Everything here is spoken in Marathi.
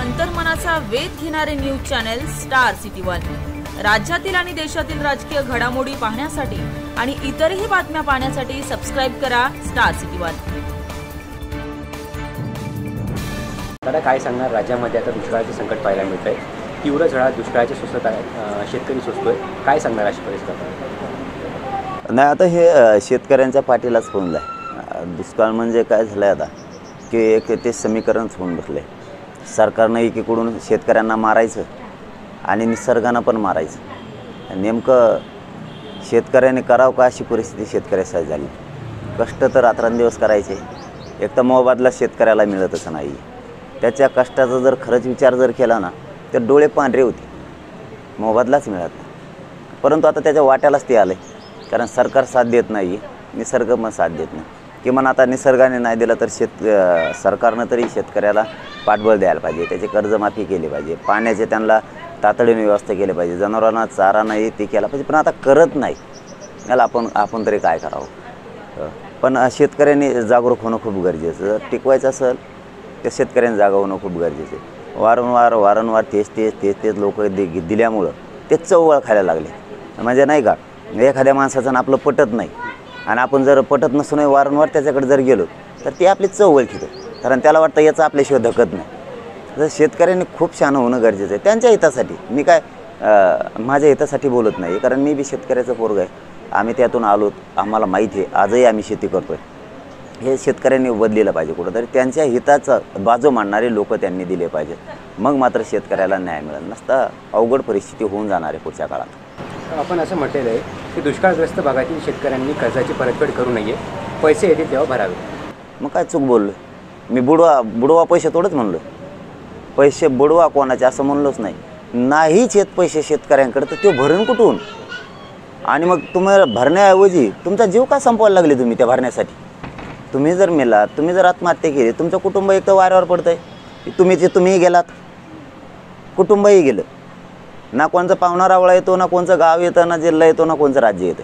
अंतर्मनाचा वेध घेणारे news channel star city one. राज्यातील आणि देशातील राजकीय घडामोडी पाहण्यासाठी आणि इतरही बातम्या पाहण्यासाठी सबस्क्राइब करा स्टार सिटी वन। दादा काय सांगणार, राज्यामध्ये आता दुष्काळाचे संकट पाहायला मिळतंय, तीव्र झळा दुष्काळाचे सोसत आहे, शेतकरी सोसतोय, काय सांगणार अशी परिस्थिती? नाही, आता हे शेतकऱ्यांच्या पाठीलाच होऊन जाय। दुष्काळ म्हणजे काय झालं आता की एक ते समीकरणच होऊन बसले। सरकारनं एकीकडून शेतकऱ्यांना मारायचं आणि निसर्गानं पण मारायचं। नेमकं शेतकऱ्यांनी करावं का अशी परिस्थिती शेतकऱ्यासाठी झाली। कष्ट तर रात्रंदिवस करायचे, एक तर मोबदला शेतकऱ्याला मिळतच नाही। त्याच्या कष्टाचा जर खरंच विचार जर केला ना तर डोळे पांढरे होते, मोबदलाच मिळत नाही। परंतु आता त्याच्या वाट्यालाच ते आलं आहे, कारण सरकार साथ देत नाही, निसर्ग पण साथ देत नाही। किमान आता निसर्गाने नाही दिलं तर सरकारनं तरी शेतकऱ्याला पाठबळ द्यायला पाहिजे, त्याची कर्जमाफी केली पाहिजे, पाण्याचे त्यांना तातडीने व्यवस्था केली पाहिजे, जनावरांना चारा नाही ते केला पाहिजे, पण आता करत नाही। याला आपण तरी काय करावं? पण शेतकऱ्यांनी जागरूक होणं खूप गरजेचं, टिकवायचं असेल तर शेतकऱ्यांनी जागा होणं खूप गरजेचं आहे। वारंवार तेच लोक दिल्यामुळं ते चवळ खायला लागले। म्हणजे नाही का, एखाद्या माणसाचं आपलं पटत नाही आणि आपण जर पटत नसून वारंवार त्याच्याकडे जर गेलो तर ते आपली चव ओळखीतो, कारण त्याला वाटतं याचं आपल्याशिवाय धकत नाही। तर शेतकऱ्यांनी खूप शहाणं होणं गरजेचं आहे त्यांच्या हितासाठी। मी काय माझ्या हितासाठी बोलत नाही, कारण मी बी शेतकऱ्याचं पोरग आहे, आम्ही त्यातून आलो, आम्हाला माहिती आहे, आजही आम्ही शेती करतो आहे। हे शेतकऱ्यांनी बदललं पाहिजे कुठंतरी, त्यांच्या हिताचा बाजू मांडणारे लोक त्यांनी दिले पाहिजेत, मग मात्र शेतकऱ्याला न्याय मिळेल, नसता अवघड परिस्थिती होऊन जाणार आहे पुढच्या काळात। आपण असं म्हटलेलं आहे की दुष्काळग्रस्त भागातील शेतकऱ्यांनी कर्जाची परतफेड करू नये, पैसे येतील तेव्हा भरावे। मग काय चूक बोललो? मी बुडवा पैसे थोडंच म्हणलो, पैसे बुडवा कोणाचे असं म्हणलोच नाही। नाहीच येत पैसे शेतकऱ्यांकडे तर ते भरून कुठून? आणि मग तुम्हाला भरण्याऐवजी तुमचा जीव का संपवायला लागले तुम्ही त्या भरण्यासाठी? तुम्ही जर मेलात, तुम्ही जर आत्महत्या केली, तुमचं कुटुंब एक तर वाऱ्यावर पडतं आहे। तुम्हीही गेलात, कुटुंबही गेलं, ना कोणचा पाहुणा रावळा येतो, ना कोणचं गाव येतं, ना जिल्हा येतो, ना कोणचं राज्य येतं।